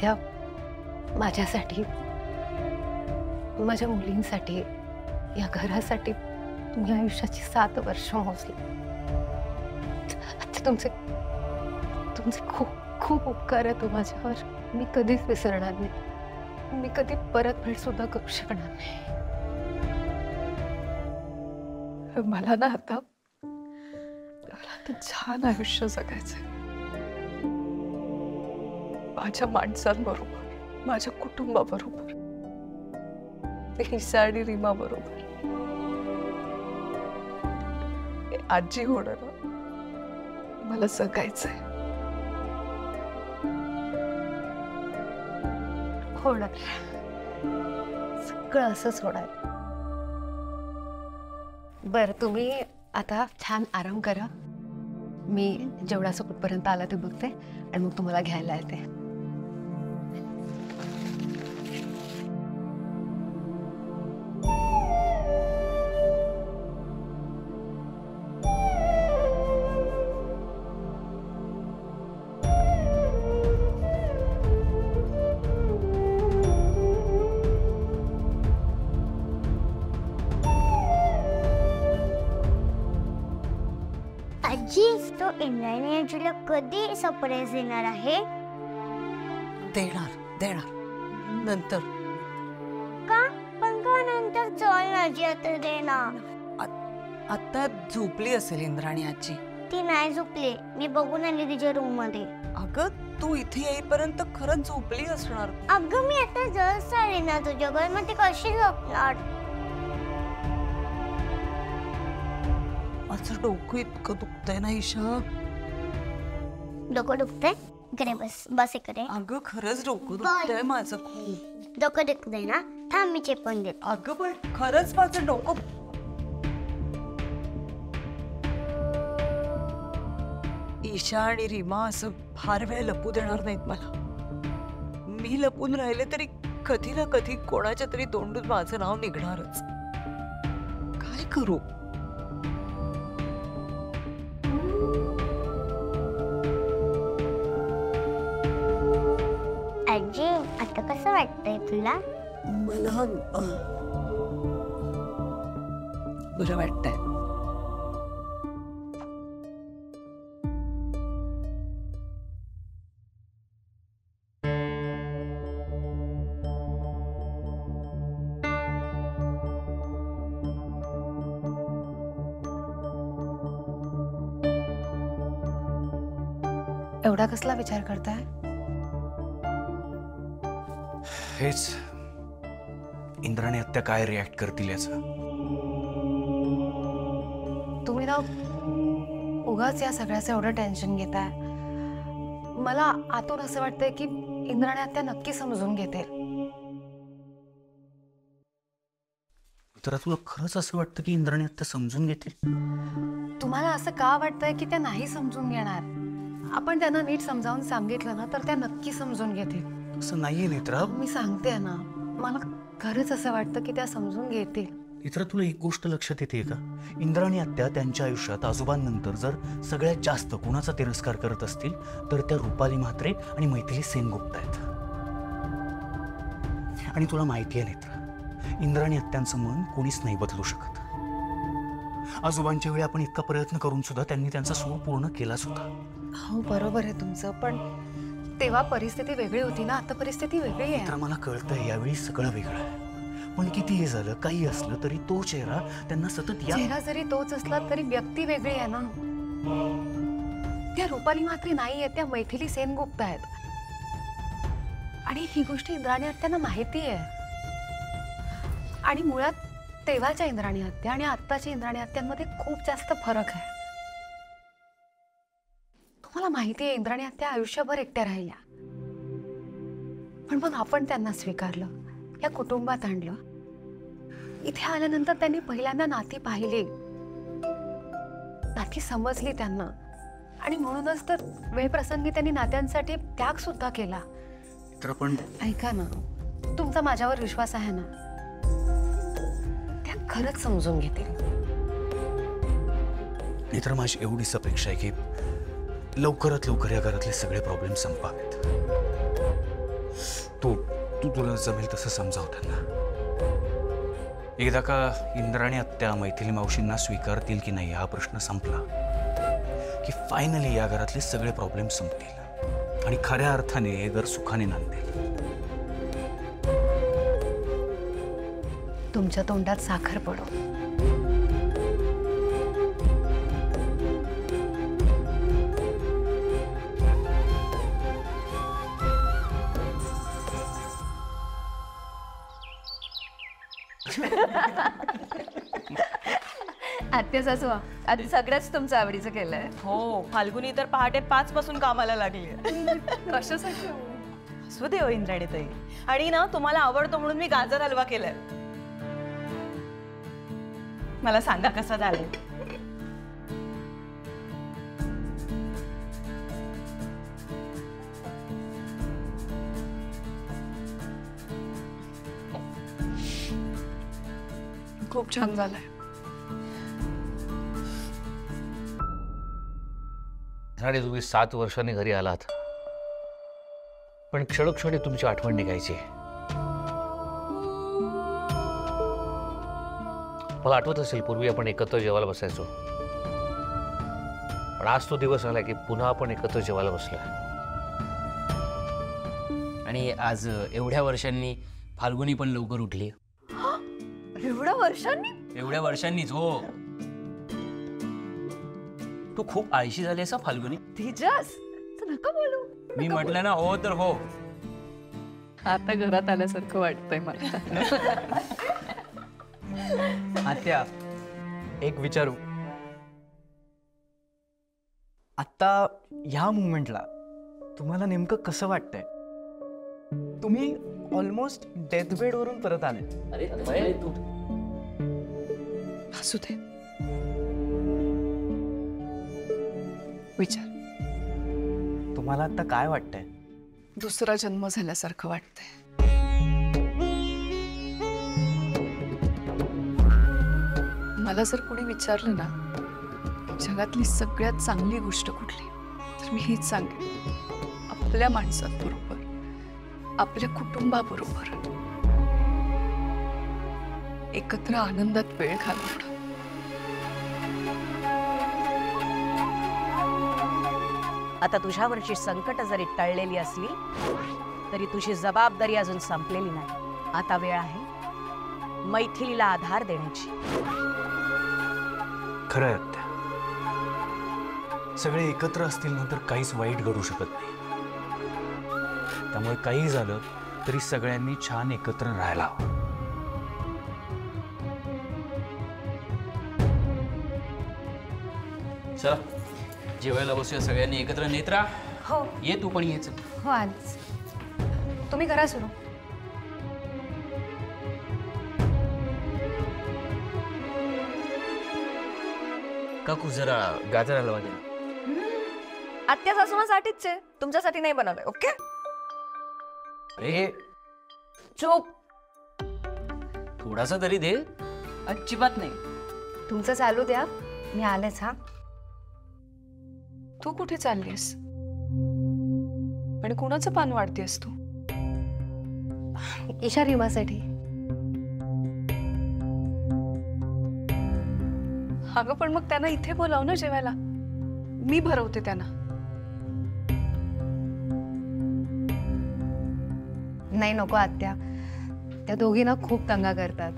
सध्या माझ्यासाठी, माझ्या मुलींसाठी, या घरासाठी तुम्ही आयुष्याची 7 वर्ष मोजली. तुमचे तुमचे खूप खूप उपकार आहे माझ्यावर. मी कधीच विसरणार नाही. मी कधी परतफेड सुद्धा करू शकणार नाही. मला ना आता छान आयुष्य जगायचंय. माझ्या माणसांबरोबर, माझ्या कुटुंबाबरोबर, ईशा आणि रीमा बरोबर. आजी होणं ना मला जगायचंय. होणार, सगळं असंच होणार. बरं, तुम्ही आता छान आराम करा. मी जेवढा कुठपर्यंत आला ते बघते आणि मग तुम्हाला घ्यायला येते. आजी, तो इंद्रायणी आजीला कधी सरप्राईज देणार आहे? देणार नंतर. का? पण का नंतर? चल आजी, आता देणार. आता झोपली असेल इंद्राणी आजी. ती नाही झोपली. मी बघून आली तिच्या रूम मध्ये. अगं, तू इथे येईपर्यंत खरंच झोपली असणार. अगं, मी आता जस्ट आले ना तुझ्या घर, मग ती कशी झोपणार? माझं डोकं इतकं दुखतंय ना ईशा. डोकं दुखतंय? इकडे बस इकडे. अगं, खरंच डोकं दुखतंय माझं खूप. डोकं दुखतंय ना? थांब, मी चेपण देते. अगं, पण खरंच माझं डोकं. ईशा आणि रीमा असं फार वेळ लपू देणार नाहीत मला. मी लपून राहिले तरी कधी ना कधी कोणाच्या तरी तोंडून माझं नाव निघणारच. काय करू? आजी, आता कसं वाटतंय तुला? मला बरं वाटतंय. एवढा कसला विचार करताय? हेच, इंद्राणी आत्या काय रिॲक्ट करतील याचं. तुम्ही ना उगाच या सगळ्याचं एवढं टेन्शन घेताय. मला आतून असं वाटतंय की इंद्राणी आत्या नक्की समजून घेते. तर तुला खरंच असं वाटतं की इंद्राणी आत्या समजून घेतील? तुम्हाला असं का वाटतंय की त्या नाही समजून घेणार? आपण त्यांना नीट समजावून सांगितलं ना तर त्या नक्की समजून घेतील. असं नाहीये नेत्रा. मी सांगते ना, मला खरंच असं वाटतं की त्या समजून घेतील. नेत्रा, तुला एक गोष्ट लक्षात येते का? इंद्राणी आत्या त्यांच्या आयुष्यात आजोबांनंतर जर सगळ्यात जास्त कुणाचा तिरस्कार करत असतील तर त्या रुपाली म्हात्रे आणि मैथिली सेनगुप्ता आहेत. आणि तुला माहिती आहे नेत्रा, इंद्राणी आत्यांचं मन कोणीच नाही बदलू शकत. आजोबांच्या वेळी आपण इतका प्रयत्न करून सुद्धा त्यांनी त्यांचा सूर पूर्ण केलाच होता. हो, बरोबर आहे तुमचं, पण तेव्हा परिस्थिती वेगळी होती ना, आता परिस्थिती वेगळी आहे. तर मला कळतंय यावेळी सगळं वेगळं आहे. पण कितीही झालं, काही असलं तरी तो चेहरा त्यांना सतत चेहरा जरी तोच असला तरी व्यक्ती वेगळी आहे ना. त्या रुपाली म्हात्रे नाहीये, त्या मैथिली सेनगुप्ता आहेत. आणि ही गोष्ट इंद्राणी आत्यांना माहिती आहे. आणि मुळात तेव्हाच्या इंद्राणी आत्या आणि आत्ताच्या इंद्राणी आत्यांमध्ये खूप जास्त फरक आहे. तुम्हाला माहिती आहे, इंद्राणी आत्या आयुष्यभर एकट्या राहिल्या, पण मग आपण त्यांना स्वीकारलं, या कुटुंबात आणलं. इथे आल्यानंतर त्यांनी पहिल्यांदा नाती पाहिली, नाती समजली त्यांना. आणि म्हणूनच तर वेळप्रसंगी त्यांनी नात्यांसाठी त्याग सुद्धा केला. तर पण ऐका ना, तुमचा माझ्यावर विश्वास आहे ना, त्या खरंच समजून घेतील. तर माझी एवढीच अपेक्षा आहे की लवकरात लवकर या घरातले सगळे प्रॉब्लेम संपावेत. तू तू तुला जमेल तसं समजाव त्यांना. एकदा का इंद्राणी आत्या मैथिली मावशींना स्वीकारतील की नाही हा प्रश्न संपला की फायनली या घरातले सगळे प्रॉब्लेम संपतील आणि खऱ्या अर्थाने हे घर सुखाने नांदेल. तुमच्या तोंडात साखर पडो. आत्या सासू आज सगळ्याच तुमचं आवडीचं केलंय. हो, फाल्गुनी तर पहाटे 5 पासून कामाला लागली. कशासाठी? असू दे हो इंद्राणी ताई. आणि ना तुम्हाला आवडतो म्हणून मी गाजर हलवा केलाय. मला सांगा कसा झालाय. खूप छान झालंय. आणि तुम्ही 7 वर्षांनी घरी आलात, पण क्षणोक्षणी तुमची आठवण निघायची. मला आठवत असेल पूर्वी आपण एकत्र जेवायला बसायचो, पण आज तो दिवस आला की पुन्हा आपण एकत्र जेवायला बसलोय. आणि आज एवढ्या वर्षांनी फाल्गुनी पण लवकर उठली. एवढ्या वर्षांनी? एवढ्या वर्षांनीच हो. तू खूप आळशी झाली असा फाल्गुनी. तेजस नका बोलू. मी म्हटलं ना हो तर हो. आता घरात आल्यासारखं वाटतंय मला. आत्या एक विचारू. आता ह्या मुवमेंटला तुम्हाला नेमकं कसं वाटतंय? तुम्ही ऑलमोस्ट डेथ बेड वरून परत आले. अरे तू असू दे, विचार. तुम्हाला आता काय वाटतंय? दुसरा जन्म झाल्यासारखं वाटतंय. मला जर कोणी विचारलं ना जगातली सगळ्यात चांगली गोष्ट कुठली, तर मी हीच सांगेन, आपल्या माणसांबरोबर, आपल्या कुटुंबाबरोबर एकत्र आनंदात वेळ घालवणं. आता तुझ्यावरची संकट जरी टळलेली असली तरी तुझी जबाबदारी अजून संपलेली नाही. आता वेळ आहे मैथिलीला आधार देण्याची. खरं आहे आत्या, सगळे एकत्र असतील ना तर काहीच वाईट घडू शकत नाही. त्यामुळे काही झालं तरी सगळ्यांनी छान एकत्र राहायला हवं. चला जेवायला बसूया सगळ्यांनी एकत्र. नेत्रा हो ये तू पण येच. हो, आज तुम्ही करा सुरू. काकू जरा गाजर हलवा दे. आत्या सासूमासाठीच आहे, तुमच्यासाठी नाही बनवलंय. ओके अरे चूप. थोडासा तरी दे. अजिबात नाही. तुमचं चालू द्या, मी आलेच. हा, तू कुठे चाललीस आणि कुणाचं पान वाढतेस तू? ईशा रीमासाठी. अगं पण मग त्यांना इथे बोलाव ना जेवायला. मी भरवते त्यांना. नाही नको आत्या, त्या दोघी ना खूप दंगा करतात,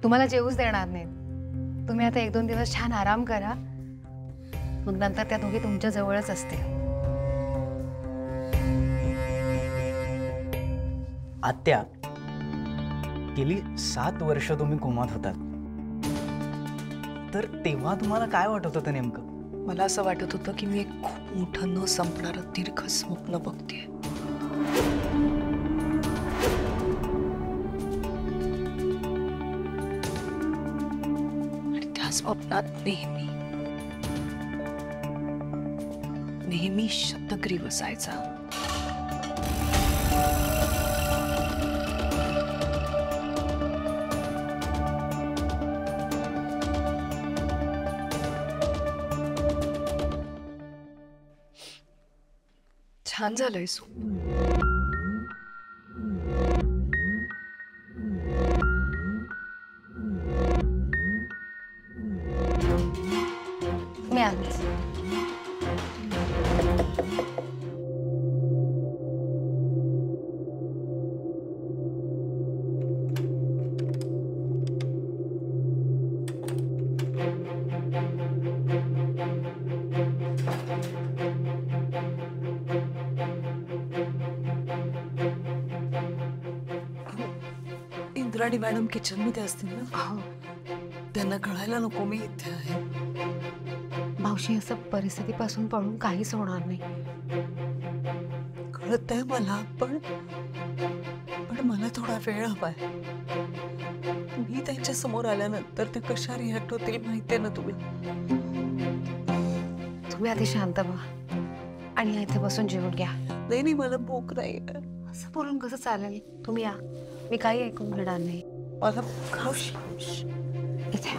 तुम्हाला जेवूच देणार नाहीत. तुम्ही आता 1-2 दिवस छान आराम करा, मग नंतर त्या दोघी तुमच्या जवळच असतील. आत्या गेली 7 वर्ष तुम्ही कोमात होतात, तर तेव्हा तुम्हाला काय वाटत होतं नेमकं? मला असं वाटत होतं की मी एक खूप मोठं न संपणारं दीर्घ स्वप्न बघतेय. आणि त्या स्वप्नात नेहमी शतग्रीव असायचा. छान झालंय सू. मी आलीच. इंद्राणी मॅडम किचन मध्ये असतील ना? त्यांना कळायला नको मी इथे आहे. मावशी, असं परिस्थितीपासून पळून काहीच होणार नाही. कळतंय मला, पण मला थोडा वेळ हवाय. मी त्यांच्या समोर आल्यानंतर ते कशा रिॲक्ट होतील माहितीये ना तुम्ही. तुम्ही आधी शांत व्हा आणि इथे बसून जेवून घ्या. नाही, मला भूक नाही. असं बोलून कसं चालेल? तुम्ही या, मी काही ऐकून घेणार नाही. मला इथे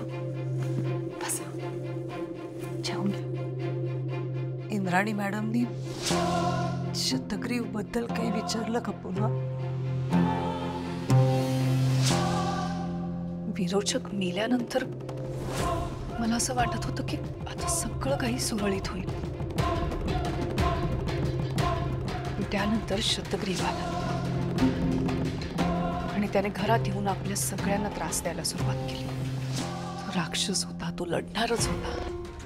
बसा, जेवून घ्या. इंद्राणी मॅडमनी शतग्रीव बद्दल काही विचारलं का पुन्हा? विरोचक मेल्यानंतर मला असं वाटत होतं की आता सगळं काही सुरळीत होईल. त्यानंतर शतग्रीव आला आणि त्याने घरात येऊन आपल्या सगळ्यांना त्रास द्यायला सुरुवात केली. तो राक्षस होता, तो लढणारच होता.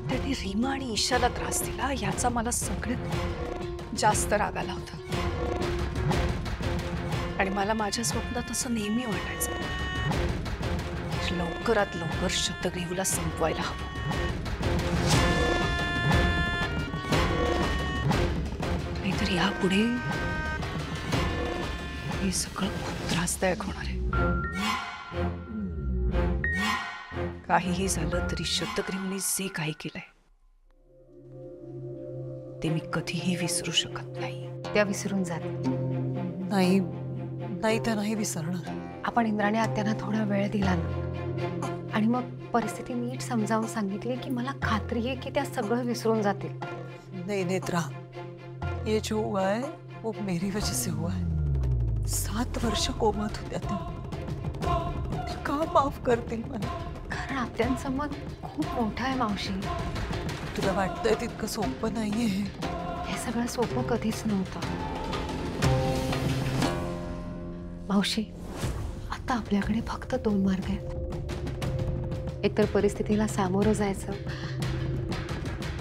त्याने रीमा आणि ईशाला त्रास दिला, याचा मला सगळ्यात जास्त राग आला होता. आणि मला माझ्या स्वप्नात असं नेहमी वाटायचं, लवकरात लवकर शतग्रीवला संपवायला हवं. नाहीतर यापुढे हे सगळं खूप त्रासदायक होणार आहे. काहीही झालं तरी शतग्रीवने जे काही केलंय ते मी कधीही विसरू शकत नाही. त्या विसरून जात नाही, त्या नाही विसरणार. आपण इंद्राणी आत्यांना थोडा वेळ दिला ना आणि मग परिस्थिती नीट समजावून सांगितली की मला खात्री आहे की त्या सगळं विसरून जातील. नहीं नेत्रा, ये जो हुआ है वो मेरी वजह से हुआ है. 7 वर्ष कोमात होत्या त्या. का माफ करतील मला? कारण आत्यांचं मन खूप मोठं आहे मावशी. तुला वाटतंय तितकं सोपं नाहीये हे सगळं सोपं कधीच नव्हतं. मावशी, आता आपल्याकडे फक्त 2 मार्ग आहेत. एकतर परिस्थितीला सामोरं जायचं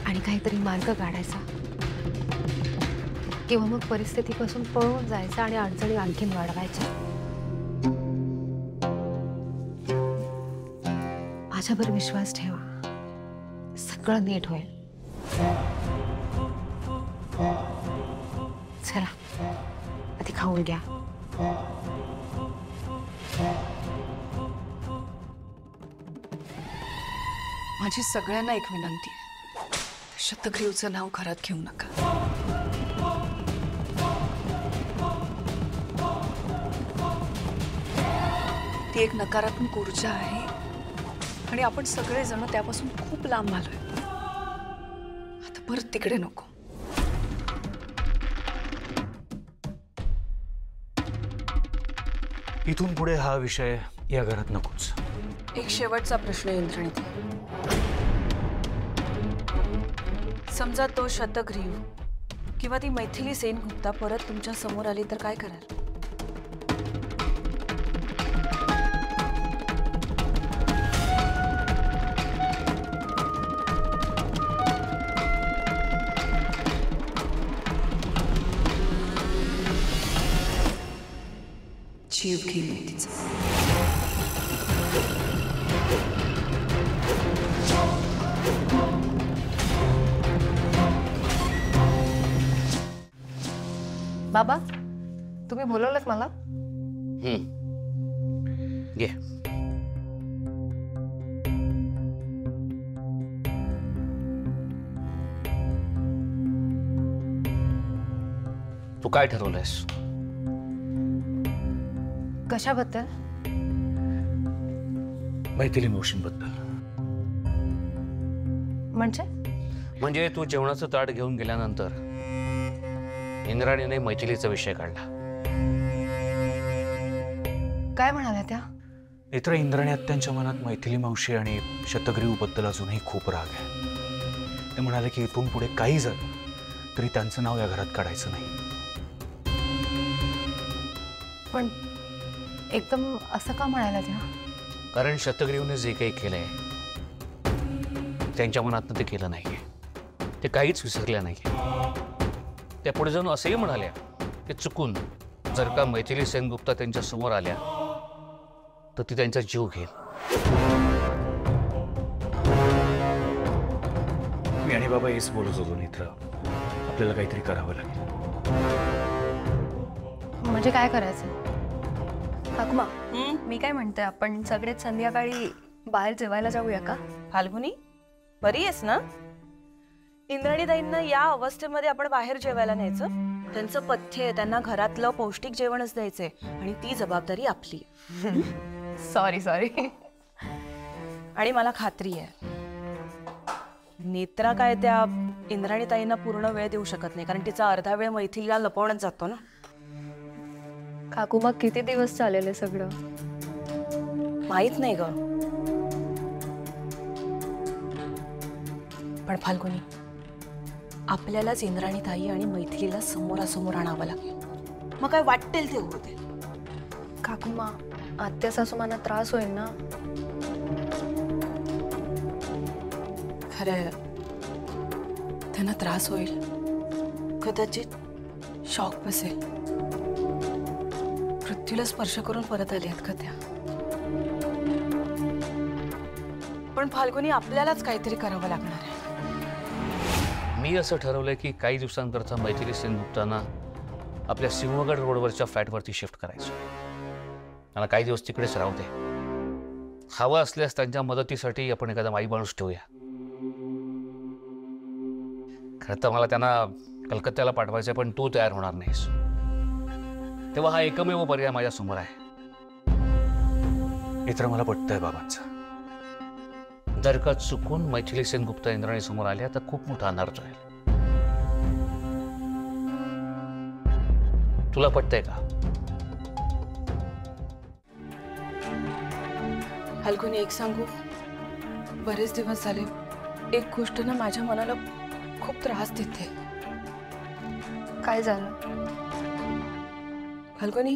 आणि काहीतरी मार्ग काढायचा, किंवा मग परिस्थितीपासून पळून जायचं आणि अडचणी आणखीन वाढवायच्या. माझ्यावर विश्वास ठेवा, सगळं नीट होईल. चला, आधी खाऊन घ्या. माझी सगळ्यांना एक विनंती आहे, शतग्रीवचं नाव घरात घेऊ नका. ती एक नकारात्मक ऊर्जा आहे आणि आपण सगळेजण त्यापासून खूप लांब आलोय. आता परत तिकडे नको. इथून पुढे हा विषय या घरात नकोच. एक शेवटचा प्रश्न इंद्राणी, समजा तो शतग्रीव किंवा ती मैथिली सेनगुप्ता परत तुमच्या समोर आली तर काय कराल? जीव घेईन तिचा. बाबा, तुम्ही बोलवलंत मला? घे. तू काय ठरवलंयस? कशाबद्दल? मैथिली मावशींबद्दल. म्हणजे तू जेवणाचं ताट घेऊन गेल्यानंतर इंद्राणीने मैथिलीचा विषय काढला. काय म्हणाल्या त्या? इतर इंद्राणी आत्यांच्या मनात मैथिली मावशी आणि शतग्रीव बद्दल अजूनही खूप राग आहे. ते म्हणाले की इथून पुढे काही झालं तरी त्यांचं नाव या घरात काढायचं नाही. पण एकदम असं का म्हणायला त्या? कारण शतग्रीवने जे काही केलंय त्यांच्या मनातनं ते केलं नाहीये, ते काहीच विसरल्या नाहीये. त्या पुढे जाऊन असंही म्हणाल्या की चुकून जर का मैथिली सेनगुप्ता त्यांच्या समोर आल्या तर ती त्यांचा जीव घेईल. मी आणि बाबा हेच बोलत होतो नेत्र, आपल्याला काहीतरी करावं लागेल. म्हणजे काय करायचं? काकुमा, मी काय म्हणते, आपण सगळेच संध्याकाळी बाहेर जेवायला जाऊया का? फाल्गुनी, बरी आहेस ना? इंद्राणीताईंना या अवस्थेमध्ये आपण बाहेर जेवायला न्यायचं? त्यांचं पथ्य आहे, त्यांना घरातलं पौष्टिक जेवणच द्यायचंय आणि ती जबाबदारी आपली. सॉरी. आणि मला खात्री आहे नेत्रा काय त्या इंद्राणीताईंना पूर्ण वेळ देऊ शकत नाही, कारण तिचा अर्धा वेळ मैथिलीला लपवण्यात जातो ना. काकुमा, किती दिवस चालेल हे सगळं? माहित नाही ग, पण फाल्गुनी, आपल्यालाच इंद्राणीताई आणि मैथिलीला समोरासमोर आणावं लागेल. मग काय वाटेल ते होते. काकुमा, आत्या सासूमांना त्रास होईल ना. खरं त्यांना त्रास होईल, कदाचित शॉक बसेल. पृथ्वीला स्पर्श करून परत आले आहेत का त्या? पण फाल्गुनी, आपल्यालाच काहीतरी करावं लागणार आहे. मी असं ठरवलंय की काही दिवसांकरता मैथिली सेनगुप्तांना आपल्या सिंहगड रोडवरच्या फ्लॅटवरती शिफ्ट करायचं. मला काही दिवस तिकडेच राहू दे. हवं असल्यास त्यांच्या मदतीसाठी आपण एखादा माई माणूस ठेवूया. खरं तर मला त्यांना कलकत्त्याला पाठवायचं, पण तू तयार होणार नाहीस, तेव्हा हा एकमेव पर्याय माझ्या समोर आहे. मित्र, मला पटतंय बाबांचं. जर का चुकून मैथिली सेनगुप्ता इंद्राणी समोर आल्या तर खूप मोठा अनर्थ होईल. तुला पटतंय का? फाल्गुनी, एक सांगू, बरेच दिवस झाले एक गोष्ट ना माझ्या मनाला खूप त्रास देते. काय झालं? फाल्गुनी,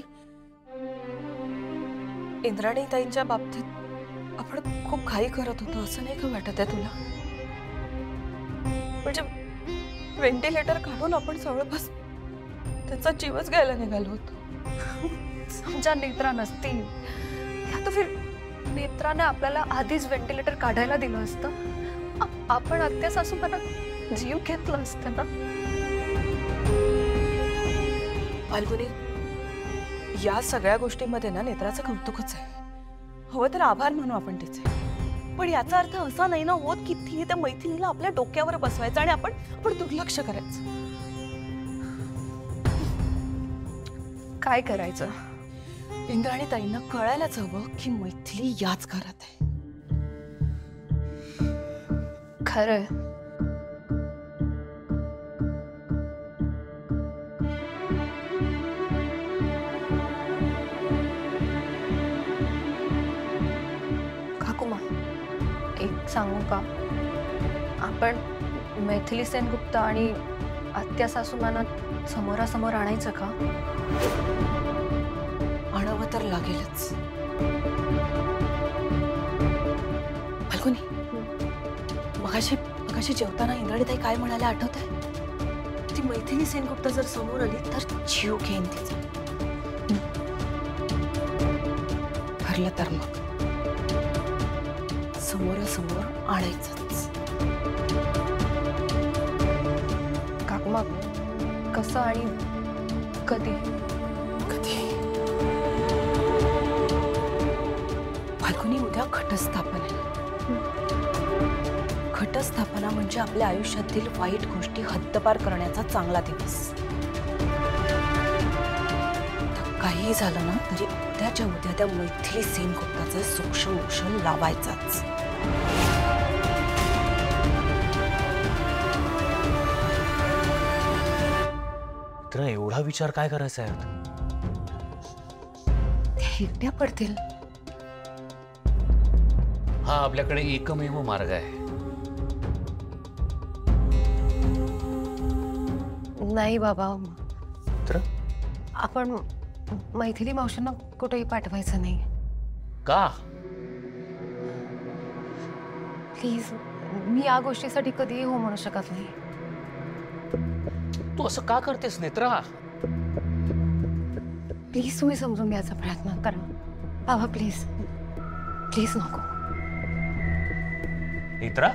इंद्राणीताईंच्या बाबतीत आपण खूप घाई करत होतो, असं नाही का वाटत आहे तुला? म्हणजे व्हेंटिलेटर काढून आपण जवळपास त्याचा जीवच घ्यायला निघालो होतो. समजा नेत्रा नसती या, तर फिर नेत्राने आपल्याला आधीच व्हेंटिलेटर काढायला दिलं असतं. आपण आत्या सासूबाईंना जीव घेतला असतं ना. फाल्गुनी, या सगळ्या गोष्टींमध्ये ना नेत्राचं कौतुकच आहे. हवं तर आभार म्हणू आपण तिचे, पण याचा अर्थ असा नाही ना होत की तिने त्या मैथिलीला आपल्या डोक्यावर बसवायचं आणि आपण दुर्लक्ष करायचं. काय करायचं? इंद्राणीताईंना कळायलाच हवं की मैथिली याच घरात आहे. खरंय. काकुमा, एक सांगू का? आपण मैथिली सेनगुप्ता आणि आत्या सासूमांना समोरासमोर आणायचं का? आणावं तर लागेलच. फाल्गुनी, मगाशी जेवताना इंद्राणीताई काय म्हणाल्या आठवतंय? ती मैथिली सेनगुप्ता जर समोर आली तर जीव घेईन तिचा. ठरलं तर मग समोरासमोर आणायचंच. काकुमा, कसं आणि कधी? फाल्गुनी, उद्या घटस्थापना आहे. घटस्थापना म्हणजे आपल्या आयुष्यातील वाईट गोष्टी हद्दपार करण्याचा चांगला दिवस. काही झालं ना तरी उद्याच्या उद्या त्या मैथिली सेनगुप्ताचा सूक्ष्म लावायचाच. तर एवढा विचार काय करायचा आहे? एकट्या पडतील. हा आपल्याकडे एकमेव मार्ग आहे. नाही बाबा, तर आपण मैथिली मावशींना कुठेही पाठवायचं नाही. का? प्लीज, मी या गोष्टीसाठी कधीही हो म्हणू शकत नाही. तू असं का करतेस नेत्रा? प्लीज तुम्ही समजून घ्यायचा प्रयत्न करा बाबा, प्लीज प्लीज नको. नेत्रा